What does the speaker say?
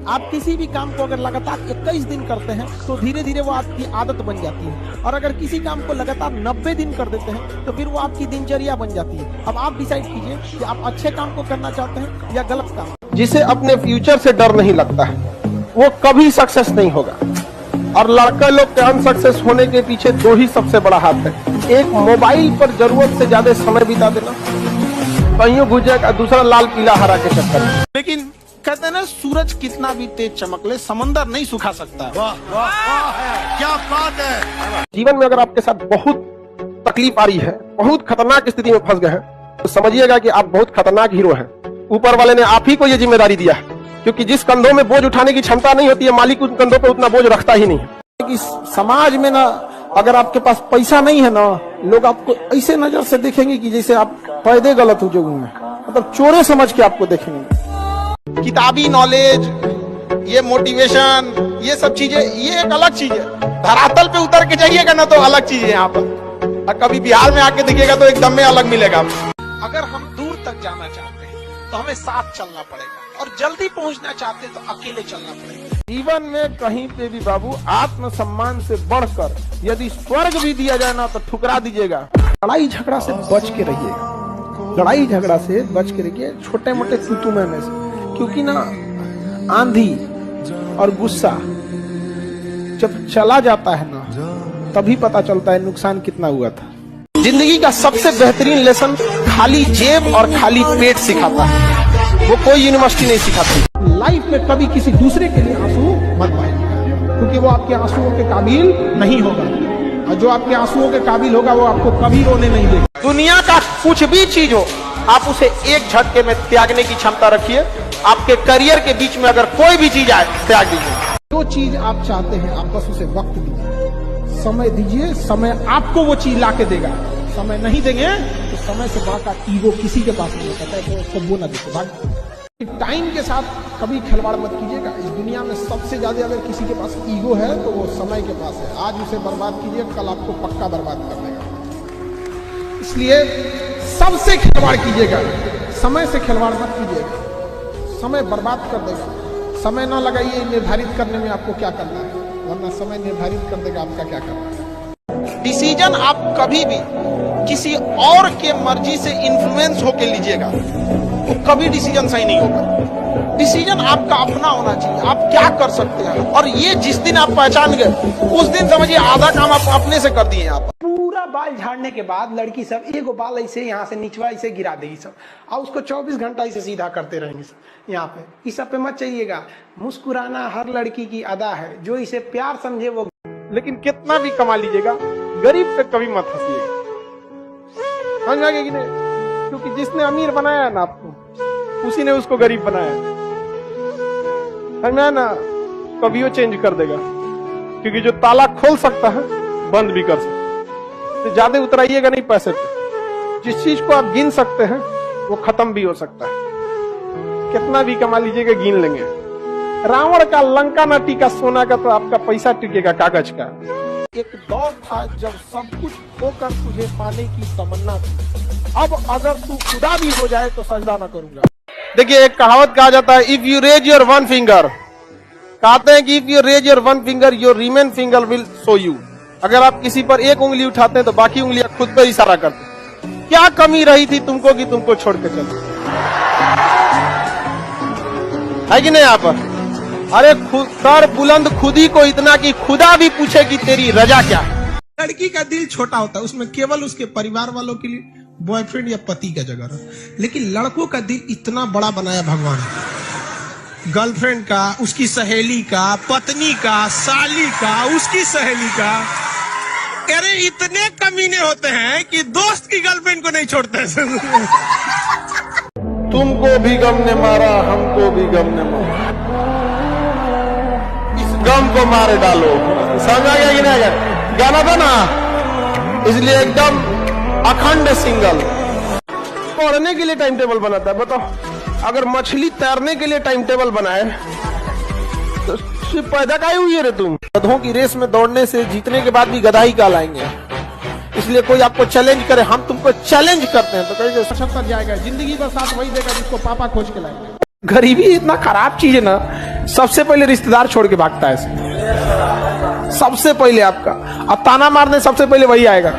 आप किसी भी काम को अगर लगातार 21 दिन करते हैं तो धीरे धीरे वो आपकी आदत बन जाती है, और अगर किसी काम को लगातार 90 दिन कर देते हैं तो फिर वो आपकी दिनचर्या बन जाती है। अब आप डिसाइड कीजिए कि आप अच्छे काम को करना चाहते हैं या गलत काम। जिसे अपने फ्यूचर से डर नहीं लगता है वो कभी सक्सेस नहीं होगा। और लड़का लोग के अनसक्सेस होने के पीछे दो ही सबसे बड़ा हाथ है, एक मोबाइल पर जरूरत से ज्यादा समय बिता देना, कहीं घुस जाएगा, दूसरा लाल पीला हरा के चक्कर में। लेकिन कहते हैं ना, सूरज कितना भी तेज चमक ले समंदर नहीं सुखा सकता। वाह वाह वाह, क्या बात है। जीवन में अगर आपके साथ बहुत तकलीफ आ रही है, बहुत खतरनाक स्थिति में फंस गए हैं, तो समझिएगा कि आप बहुत खतरनाक हीरो हैं। ऊपर वाले ने आप ही को ये जिम्मेदारी दिया है, क्योंकि जिस कंधों में बोझ उठाने की क्षमता नहीं होती है, मालिक उन कंधों पर उतना बोझ रखता ही नहीं है। कि समाज में ना, अगर आपके पास पैसा नहीं है ना, लोग आपको ऐसे नजर से देखेंगे कि जैसे आप पैदे गलत हो जोगुन में, मतलब चोरे समझ के आपको देखेंगे। किताबी नॉलेज, ये मोटिवेशन, ये सब चीजें, ये एक अलग चीज है। धरातल पे उतर के जाइएगा ना तो अलग चीज है यहाँ पर, और कभी बिहार में आके देखिएगा तो एकदम में अलग मिलेगा। अगर हम दूर तक जाना चाहते हैं तो हमें साथ चलना पड़ेगा, और जल्दी पहुंचना चाहते हैं तो अकेले चलना पड़ेगा। जीवन में कहीं पे भी बाबू आत्मसम्मान से बढ़कर यदि स्वर्ग भी दिया जाए ना तो ठुकरा दीजिएगा। लड़ाई झगड़ा से बच के रहिएगा, लड़ाई झगड़ा से बच के रहिए, छोटे मोटे तुतुमे में से, क्योंकि ना आंधी और गुस्सा जब चला जाता है ना तभी पता चलता है नुकसान कितना हुआ था। जिंदगी का सबसे बेहतरीन लेसन खाली जेब और खाली पेट सिखाता है, वो कोई यूनिवर्सिटी नहीं सिखाती। लाइफ में कभी किसी दूसरे के लिए आंसू मत बहाइए, क्योंकि वो आपके आंसुओं के काबिल नहीं होगा, और जो आपके आंसुओं के काबिल होगा वो आपको कभी रोने नहीं देगा। दुनिया का कुछ भी चीज हो, आप उसे एक झटके में त्यागने की क्षमता रखिए। आपके करियर के बीच में अगर कोई भी चीज आए, त्याग दीजिए। जो चीज आप चाहते हैं आप बस उसे वक्त दीजिए, समय दीजिए, समय आपको वो चीज लाके देगा। समय नहीं देंगे तो समय से बड़ा ईगो किसी के पास नहीं होता है, तो उसको वो ना देखो। टाइम के साथ कभी खिलवाड़ मत कीजिएगा। इस दुनिया में सबसे ज्यादा अगर किसी के पास ईगो है तो वो समय के पास है। आज उसे बर्बाद कीजिए, कल आपको पक्का बर्बाद कर देगा। इसलिए सबसे खिलवाड़ कीजिएगा, समय से खिलवाड़ मत कीजिएगा, समय बर्बाद कर देगा। समय ना लगाइए निर्धारित करने में आपको क्या करना है, वरना समय निर्धारित कर देगा आपका क्या करना है। डिसीजन आप कभी भी किसी और के मर्जी से इन्फ्लुएंस होके लीजिएगा तो कभी डिसीजन सही नहीं होगा। डिसीजन आपका अपना होना चाहिए, आप क्या कर सकते हैं, और ये जिस दिन आप पहचान गए उस दिन समझिए आधा काम आप अपने से कर दिए। आप पूरा बाल झाड़ने के बाद लड़की सब एगो बाल ऐसे यहाँ से निचवा ऐसे गिरा देगी सब, और उसको 24 घंटा ऐसे सीधा करते रहेंगे सब। यहाँ पे इस सब पे मत चाहिएगा। मुस्कुराना हर लड़की की अदा है, जो इसे प्यार समझे वो। लेकिन कितना भी कमा लीजिएगा, गरीब पे कभी मत हंसिएगा, समझ आ गया कि नहीं? क्योंकि जिसने अमीर बनाया है ना आपको, उसी ने उसको गरीब बनाया है, समझा ना? कभी वो चेंज कर देगा, क्योंकि जो ताला खोल सकता है बंद भी कर सकता है। तो ज्यादा उतराइएगा नहीं पैसे पे। जिस चीज को आप गिन सकते हैं वो खत्म भी हो सकता है। कितना भी कमा लीजिएगा, गिन लेंगे। रावण का लंका न टिका सोना का, तो आपका पैसा टिकेगा कागज का। एक दौर था जब सब कुछ होकर तुझे पाने की तमन्ना थी, अब अगर तू खुदा भी हो जाए तो सजदा न करूंगा। देखिए, एक कहावत कहा जाता है, if you raise your one finger, कहते हैं कि if you raise your one finger your remain finger will show you. अगर आप किसी पर एक उंगली उठाते हैं तो बाकी उंगलियां खुद पर इशारा करते हैं। क्या कमी रही थी तुमको कि तुमको छोड़ के चले, है कि नहीं? यहाँ पर अरे सर बुलंद खुदी को इतना कि खुदा भी पूछे कि तेरी रजा क्या है। लड़की का दिल छोटा होता है, उसमें केवल उसके परिवार वालों के लिए बॉयफ्रेंड या पति का जगह रहा। लेकिन लड़कों का दिल इतना बड़ा बनाया भगवान, गर्लफ्रेंड का, उसकी सहेली का, पत्नी का, साली का, उसकी सहेली का। अरे इतने कमीने होते हैं कि दोस्त की गर्लफ्रेंड को नहीं छोड़ते। तुमको भी गम ने मारा, हमको भी गम ने मारा, इस गम को मारे डालो। समझ आ गया कि नहीं? गाना था ना, इसलिए एकदम अखंड सिंगल। पढ़ने के लिए टाइम टेबल बनाता है, बताओ। अगर मछली तैरने के लिए टाइम टेबल बनाए तो सिर्फ पैदा काहे हुई है रे तुम? गधों की रेस में दौड़ने से जीतने के बाद भी गधा ही कहलाएंगे। इसलिए कोई आपको चैलेंज करे, हम तुमको चैलेंज करते हैं तो कहीं 75 जाएगा। जिंदगी बस साथ वही देगा जिसको पापा खोज के लाएंगे। गरीबी इतना खराब चीज है ना, सबसे पहले रिश्तेदार छोड़ के भागता है सबसे पहले आपका, अब ताना मारने सबसे पहले वही आएगा।